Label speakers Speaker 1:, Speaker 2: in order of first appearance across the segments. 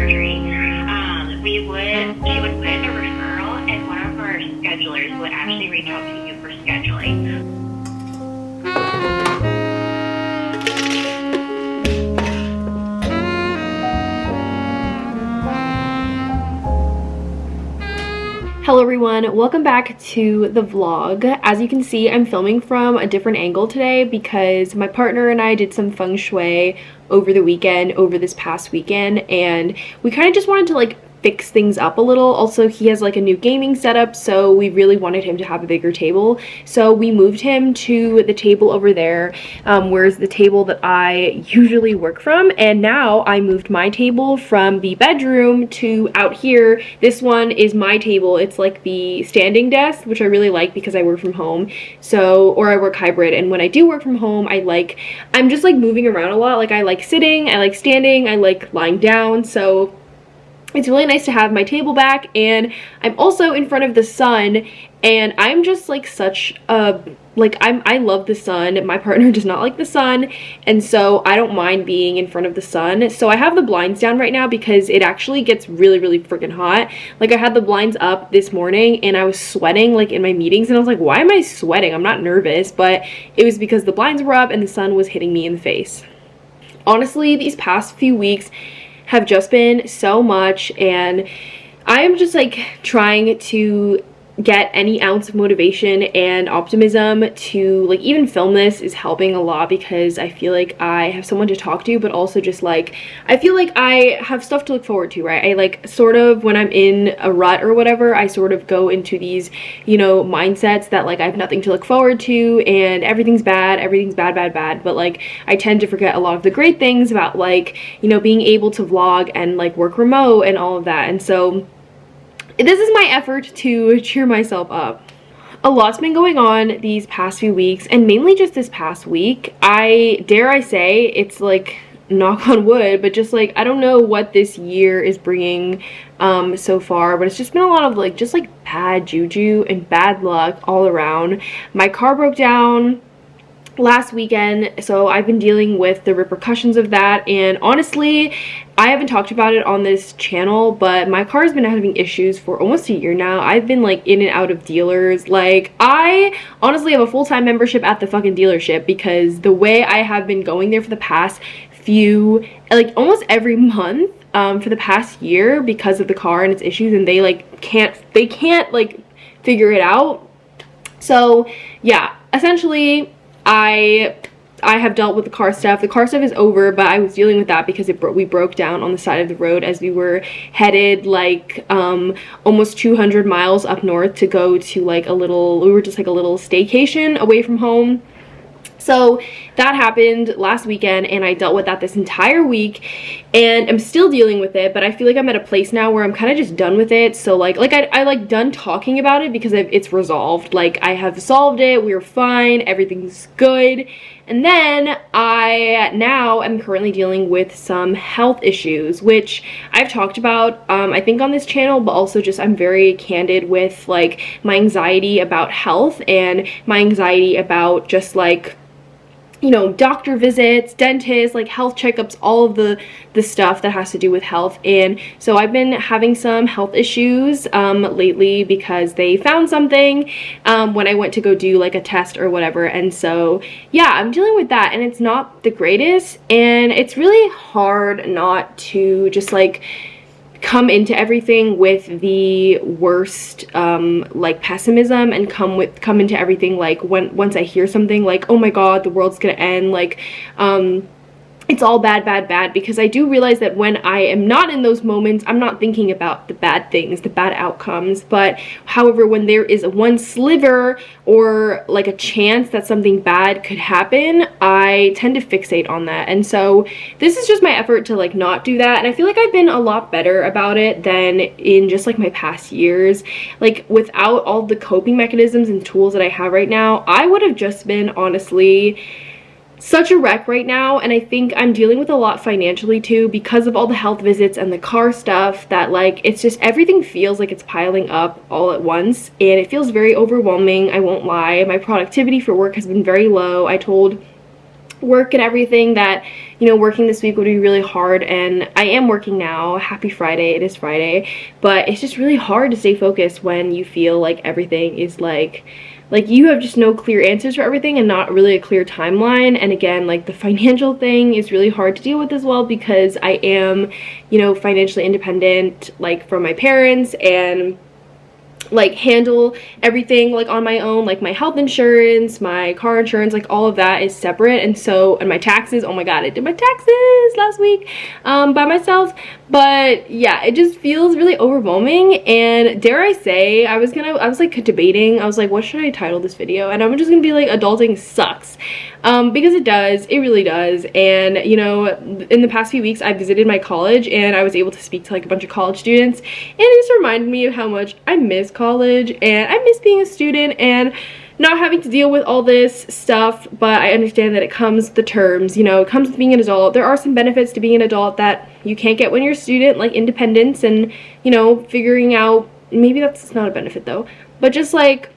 Speaker 1: surgery, she would put in a referral, and one of our schedulers would actually reach out to you for scheduling.
Speaker 2: Hello everyone, welcome back to the vlog. As you can see, I'm filming from a different angle today because my partner and I did some feng shui over this past weekend, and we kind of just wanted to fix things up a little. Also, he has a new gaming setup, so we really wanted him to have a bigger table. So we moved him to the table over there, where's the table that I usually work from, and now I moved my table from the bedroom to out here. This one is my table. It's like the standing desk, which I really like because I work from home, or I work hybrid, and when I do work from home, I'm just moving around a lot. I like sitting, I like standing, I like lying down, so it's really nice to have my table back. And I'm also in front of the sun, and I'm just I love the sun. My partner does not like the sun, and so I don't mind being in front of the sun. So I have the blinds down right now because it actually gets really, really freaking hot. I had the blinds up this morning and I was sweating in my meetings, and I was like, why am I sweating? I'm not nervous, but it was because the blinds were up and the sun was hitting me in the face. Honestly, these past few weeks have just been so much, and I am just trying to get any ounce of motivation and optimism to even film this is helping a lot, because I feel I have someone to talk to, but also just I feel I have stuff to look forward to, right? I sort of, when I'm in a rut or whatever, I sort of go into these, mindsets that I have nothing to look forward to and everything's bad, but I tend to forget a lot of the great things about being able to vlog and work remote and all of that. And so this is my effort to cheer myself up. A lot's been going on these past few weeks, and mainly just this past week. Dare I say, it's knock on wood, but just I don't know what this year is bringing so far, but it's just been a lot of just bad juju and bad luck all around. My car broke down last weekend, so I've been dealing with the repercussions of that, and honestly, I haven't talked about it on this channel, but my car has been having issues for almost a year now. I've been in and out of dealers. I honestly have a full-time membership at the fucking dealership, because the way I have been going there for the past few, almost every month for the past year, because of the car and its issues, and they can't figure it out. So yeah, essentially I have dealt with the car stuff. The car stuff is over, but I was dealing with that because we broke down on the side of the road as we were headed almost 200 miles up north to go to a little staycation away from home. So that happened last weekend, and I dealt with that this entire week, and I'm still dealing with it, but I feel I'm at a place now where I'm kind of just done with it. So I done talking about it because it's resolved. I have solved it, we're fine, everything's good. And then I now am currently dealing with some health issues, which I've talked about, I think on this channel, but also just I'm very candid with my anxiety about health and my anxiety about just doctor visits, dentists, health checkups, all of the stuff that has to do with health. And so I've been having some health issues lately because they found something when I went to go do a test or whatever. And so yeah, I'm dealing with that, and it's not the greatest, and it's really hard not to just come into everything with the worst pessimism, and come into everything once I hear something oh my god, the world's gonna end, it's all bad, because I do realize that when I am not in those moments, I'm not thinking about the bad things, the bad outcomes. But however, when there is one sliver or a chance that something bad could happen, I tend to fixate on that. And so this is just my effort to not do that, and I feel I've been a lot better about it than in just my past years. Without all the coping mechanisms and tools that I have right now, I would have just been honestly such a wreck right now. And I think I'm dealing with a lot financially too, because of all the health visits and the car stuff, that it's just everything feels it's piling up all at once, and it feels very overwhelming. I won't lie, my productivity for work has been very low. I told work and everything that, you know, working this week would be really hard, and I am working now. Happy Friday, it is Friday, but it's just really hard to stay focused when you feel like everything is like you have just no clear answers for everything and not really a clear timeline. And again, like the financial thing is really hard to deal with as well, because I am, you know, financially independent, like from my parents, and like handle everything like on my own, like my health insurance, my car insurance, like all of that is separate. And so, and my taxes, oh my god, I did my taxes last week by myself. But yeah, it just feels really overwhelming. And dare I say, I was like debating, I was like, what should I title this video? And I'm just gonna be like, adulting sucks, because it does, it really does. And you know, in the past few weeks I've visited my college, and I was able to speak to like a bunch of college students, and it just reminded me of how much I miss college, and I miss being a student and not having to deal with all this stuff. But I understand that it comes with the terms, you know, it comes with being an adult. There are some benefits to being an adult that you can't get when you're a student, like independence and, you know, figuring out, maybe that's not a benefit though, but just like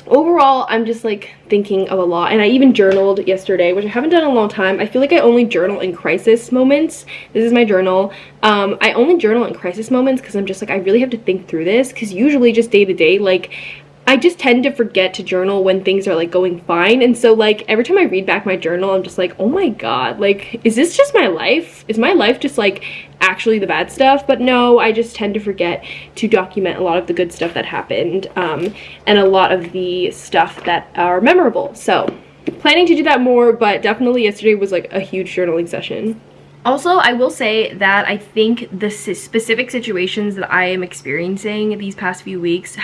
Speaker 2: overall, I'm just like thinking of a lot. And I even journaled yesterday, which I haven't done in a long time. I feel like I only journal in crisis moments. This is my journal. I only journal in crisis moments because I'm just like, I really have to think through this, because usually just day to day, like I just tend to forget to journal when things are like going fine. And so like every time I read back my journal, I'm just like, oh my god, like is this just my life? Is my life just like actually the bad stuff? But no, I just tend to forget to document a lot of the good stuff that happened, and a lot of the stuff that are memorable. So planning to do that more, but definitely yesterday was like a huge journaling session. Also, I will say that I think the specific situations that I am experiencing these past few weeks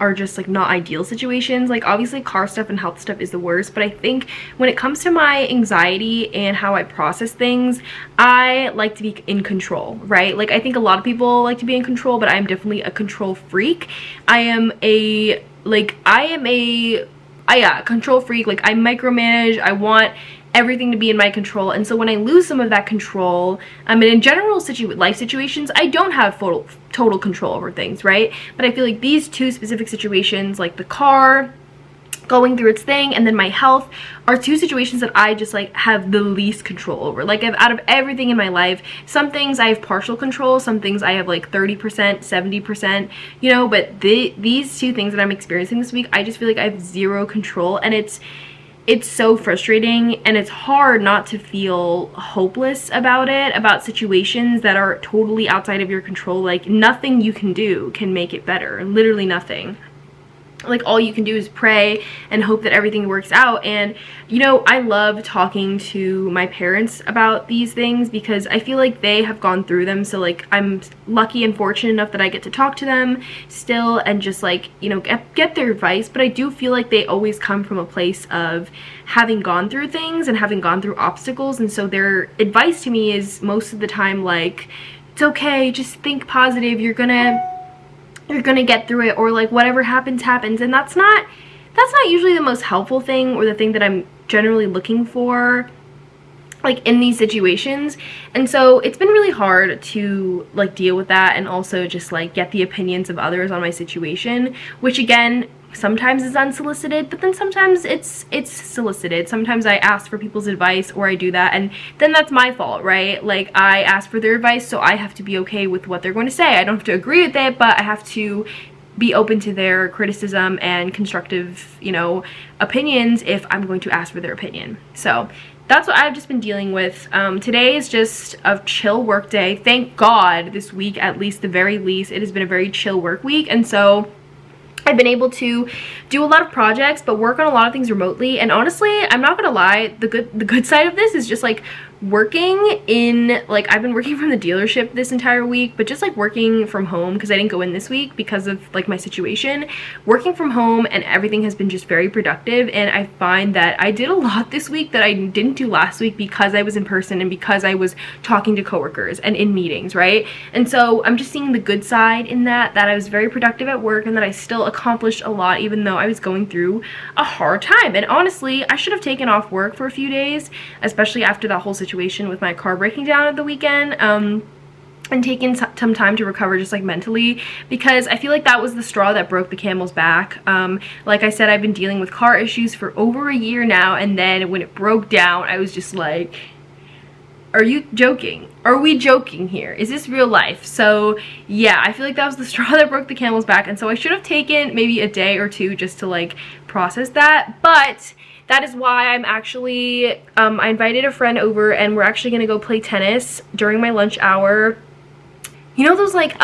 Speaker 2: are just like not ideal situations. Like obviously car stuff and health stuff is the worst, but I think when it comes to my anxiety and how I process things, I like to be in control, right? Like I think a lot of people like to be in control, but I'm definitely a control freak. I am a control freak. Like I micromanage, I want everything to be in my control. And so when I lose some of that control, and in general life situations, I don't have total control over things, right? But I feel like these two specific situations, like the car going through its thing and then my health, are two situations that I just like have the least control over. Like out of everything in my life, some things I have partial control, some things I have like 30%, 70%, you know, but these two things that I'm experiencing this week, I just feel like I have zero control. And it's so frustrating, and it's hard not to feel hopeless about it, about situations that are totally outside of your control. Like nothing you can do can make it better, literally nothing. Like all you can do is pray and hope that everything works out. And you know, I love talking to my parents about these things because I feel like they have gone through them. So like I'm lucky and fortunate enough that I get to talk to them still and just like, you know, get their advice. But I do feel like they always come from a place of having gone through things and having gone through obstacles. And so their advice to me is most of the time like, it's okay, just think positive, you're gonna get through it, or like whatever happens happens. And that's not usually the most helpful thing or the thing that I'm generally looking for like in these situations. And so it's been really hard to like deal with that, and also just like get the opinions of others on my situation, which again sometimes is unsolicited, but then sometimes it's solicited. Sometimes I ask for people's advice, or I do that, and then that's my fault, right? Like I ask for their advice, so I have to be okay with what they're going to say. I don't have to agree with it, but I have to be open to their criticism and constructive, you know, opinions if I'm going to ask for their opinion. So that's what I've just been dealing with. Today is just a chill work day. Thank God this week, at least the very least, it has been a very chill work week. And so I've been able to do a lot of projects, but work on a lot of things remotely. And honestly, I'm not gonna lie, the good side of this is just like working in, like I've been working from the dealership this entire week, but just like working from home, because I didn't go in this week because of like my situation. Working from home and everything has been just very productive, and I find that I did a lot this week that I didn't do last week because I was in person and because I was talking to coworkers and in meetings, right? And so I'm just seeing the good side in that I was very productive at work, and that I still accomplished a lot even though I was going through a hard time. And honestly, I should have taken off work for a few days, especially after that whole situation with my car breaking down at the weekend. and taken some time to recover just like mentally, because I feel like that was the straw that broke the camel's back. Like I said, I've been dealing with car issues for over a year now, and then when it broke down, I was just like, are you joking? Are we joking here? Is this real life? So yeah, I feel like that was the straw that broke the camel's back, and so I should have taken maybe a day or two just to like process that. But that is why I'm actually, I invited a friend over, and we're actually gonna go play tennis during my lunch hour. You know those like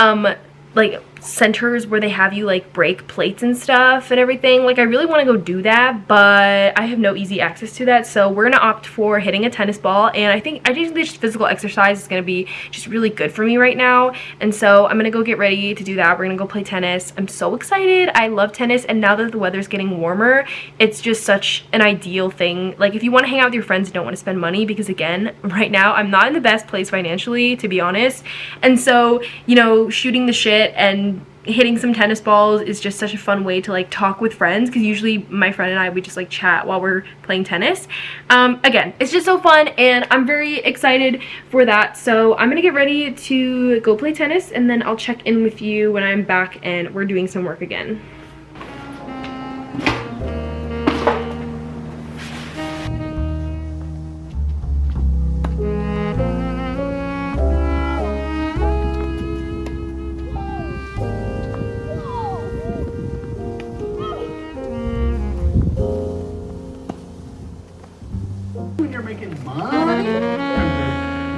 Speaker 2: centers where they have you like break plates and stuff and everything? Like I really want to go do that, but I have no easy access to that, so we're gonna opt for hitting a tennis ball. And I think this physical exercise is gonna be just really good for me right now, and so I'm gonna go get ready to do that. We're gonna go play tennis. I'm so excited. I love tennis, and now that the weather's getting warmer, it's just such an ideal thing. Like if you want to hang out with your friends and don't want to spend money, because again, right now I'm not in the best place financially, to be honest, and so, you know, shooting the shit and hitting some tennis balls is just such a fun way to like talk with friends, because usually my friend and I, we just like chat while we're playing tennis. Again, it's just so fun, and I'm very excited for that. So I'm gonna get ready to go play tennis, and then I'll check in with you when I'm back and we're doing some work again.
Speaker 3: When you're making money,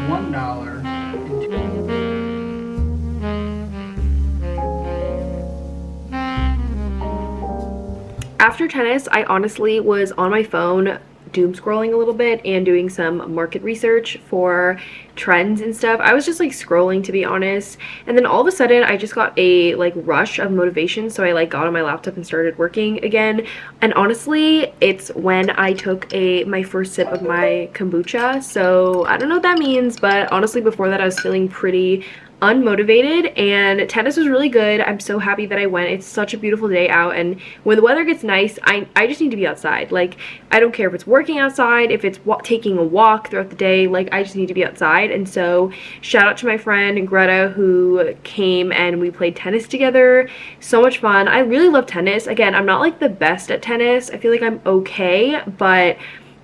Speaker 3: $1
Speaker 2: After tennis, I honestly was on my phone doom scrolling a little bit and doing some market research for trends and stuff. I was just like scrolling, to be honest, and then all of a sudden I just got a like rush of motivation, so I like got on my laptop and started working again. And honestly, it's when I took my first sip of my kombucha. So I don't know what that means, but honestly before that I was feeling pretty unmotivated, and tennis was really good. I'm so happy that I went. It's such a beautiful day out, and when the weather gets nice, I just need to be outside. Like I don't care if it's working outside, if it's taking a walk throughout the day, like I just need to be outside. And so shout out to my friend Greta, who came and we played tennis together. So much fun. I really love tennis. Again, I'm not like the best at tennis. I feel like I'm okay, but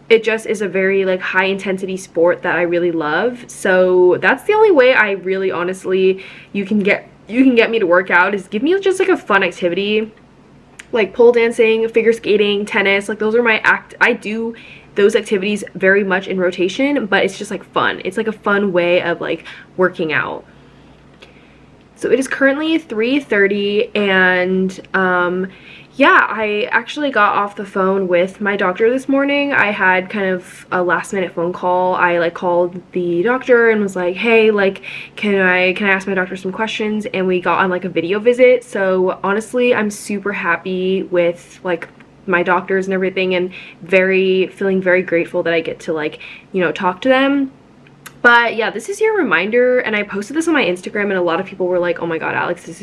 Speaker 2: it just is a very like high intensity sport that I really love. So that's the only way I really honestly you can get me to work out, is give me just like a fun activity, like pole dancing, figure skating, tennis. Like those are my I do those activities very much in rotation, but it's just like fun. It's like a fun way of like working out. So it is currently 3:30, and yeah, I actually got off the phone with my doctor this morning. I had kind of a last minute phone call. I like called the doctor and was like, hey, like can I ask my doctor some questions? And we got on like a video visit. So honestly, I'm super happy with like my doctors and everything, and feeling very grateful that I get to like, you know, talk to them. But yeah, this is your reminder, and I posted this on my Instagram, and a lot of people were like, oh my god, Alex, this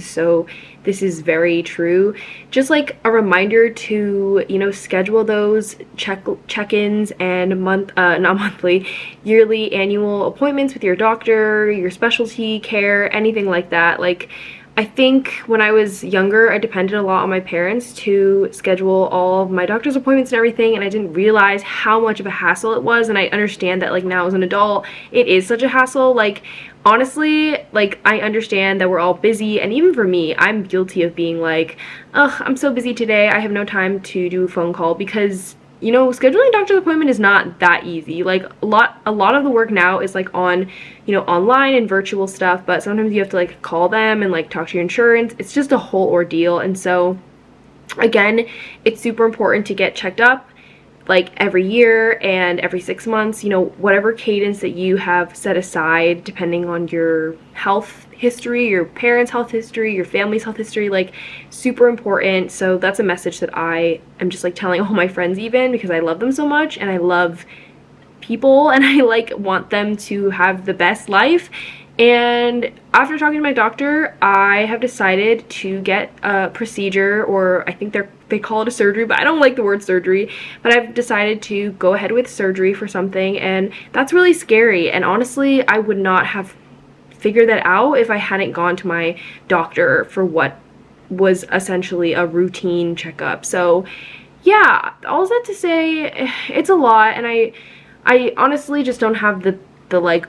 Speaker 2: is very true. Just like a reminder to, you know, schedule those check-ins and not monthly, yearly, annual appointments with your doctor, your specialty care, anything like that. Like I think when I was younger, I depended a lot on my parents to schedule all of my doctor's appointments and everything, and I didn't realize how much of a hassle it was. And I understand that like now as an adult, it is such a hassle. Like honestly, like I understand that we're all busy, and even for me, I'm guilty of being like, ugh, I'm so busy today, I have no time to do a phone call, because you know, scheduling a doctor's appointment is not that easy. Like a lot of the work now is like on, you know, online and virtual stuff, but sometimes you have to like call them and like talk to your insurance. It's just a whole ordeal. And so again, it's super important to get checked up like every year and every 6 months, you know, whatever cadence that you have set aside depending on your health history, your parents' health history, your family's health history, like super important. So that's a message that I am just like telling all my friends, even because I love them so much and I love people and I like want them to have the best life. And after talking to my doctor, I have decided to get a procedure, or I think they call it a surgery, but I don't like the word surgery, but I've decided to go ahead with surgery for something, and that's really scary. And honestly, I would not have figure that out if I hadn't gone to my doctor for what was essentially a routine checkup. So yeah, all that to say, it's a lot, and I honestly just don't have the like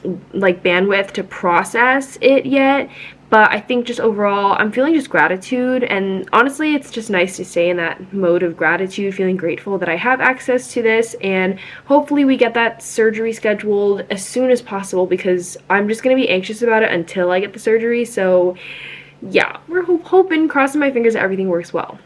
Speaker 2: bandwidth to process it yet. But I think just overall, I'm feeling just gratitude, and honestly, it's just nice to stay in that mode of gratitude, feeling grateful that I have access to this, and hopefully we get that surgery scheduled as soon as possible, because I'm just going to be anxious about it until I get the surgery. So yeah, we're hoping, crossing my fingers that everything works well.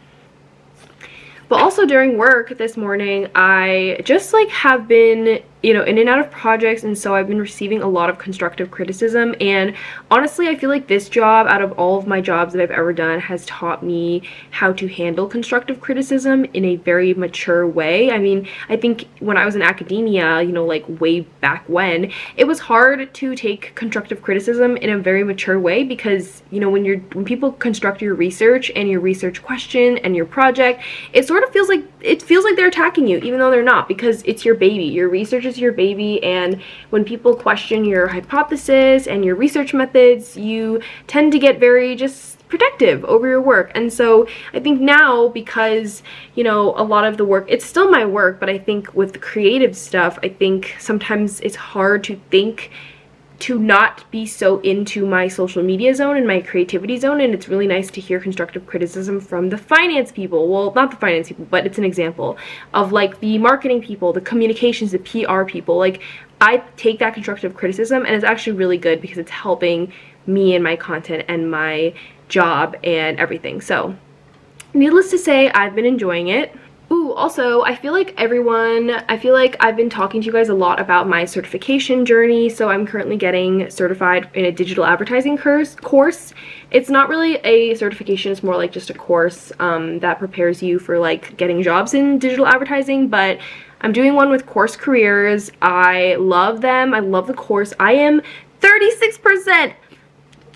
Speaker 2: But also during work this morning, I just like have been, you know, in and out of projects, and so I've been receiving a lot of constructive criticism. And honestly, I feel like this job, out of all of my jobs that I've ever done, has taught me how to handle constructive criticism in a very mature way. I mean, I think when I was in academia, you know, like way back when, it was hard to take constructive criticism in a very mature way, because, you know, when people construct your research and your research question and your project, it sort of feels like they're attacking you, even though they're not, because it's your baby. Your research is your baby, and when people question your hypothesis and your research methods, you tend to get very just protective over your work. And so I think now, because, you know, a lot of the work, it's still my work, but I think with the creative stuff, I think sometimes it's hard to not be so into my social media zone and my creativity zone, and it's really nice to hear constructive criticism from the finance people. Well, not the finance people, but it's an example of like the marketing people, the communications, the PR people. Like, I take that constructive criticism, and it's actually really good because it's helping me and my content and my job and everything. So needless to say, I've been enjoying it. Ooh, also, I feel like I've been talking to you guys a lot about my certification journey. So I'm currently getting certified in a digital advertising course. It's not really a certification, it's more like just a course that prepares you for like getting jobs in digital advertising, but I'm doing one with Course Careers. I love them. I love the course. I am 36%.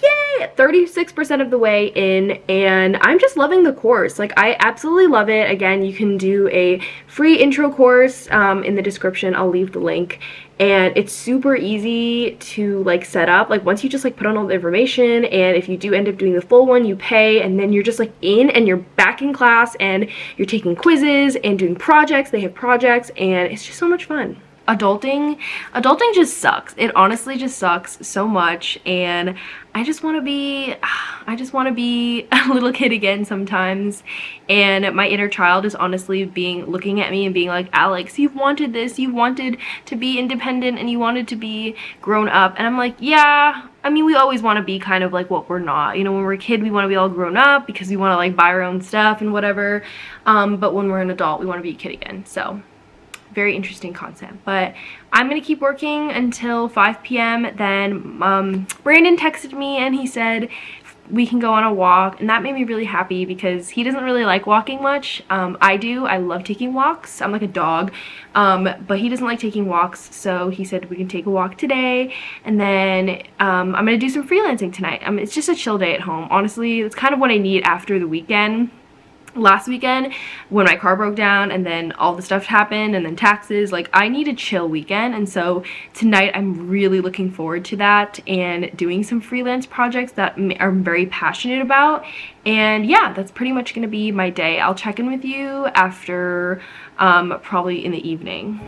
Speaker 2: Yay! 36% of the way in, and I'm just loving the course. Like, I absolutely love it. Again, you can do a free intro course in the description. I'll leave the link. And it's super easy to like set up. Like, once you just like put on all the information, and if you do end up doing the full one, you pay, and then you're just like in, and you're back in class, and you're taking quizzes and doing projects. They have projects, and it's just so much fun. Adulting just sucks. It honestly just sucks so much, and I just want to be a little kid again sometimes. And my inner child is honestly looking at me and being like, Alex, you've wanted this, you wanted to be independent, and you wanted to be grown up. And I'm like, yeah, I mean, we always want to be kind of like what we're not. You know, when we're a kid, we want to be all grown up because we want to like buy our own stuff and whatever. But when we're an adult, we want to be a kid again. So very interesting concept. But I'm gonna keep working until 5 p.m. Then Brandon texted me, and he said we can go on a walk, and that made me really happy because he doesn't really like walking much. I do. I love taking walks. I'm like a dog, but he doesn't like taking walks, so he said we can take a walk today. And then I'm gonna do some freelancing tonight. It's just a chill day at home. Honestly, it's kind of what I need after the weekend. Last weekend, when my car broke down and then all the stuff happened and then taxes, like, I need a chill weekend. And so tonight I'm really looking forward to that and doing some freelance projects that I'm very passionate about. And yeah, that's pretty much going to be my day. I'll check in with you after probably in the evening.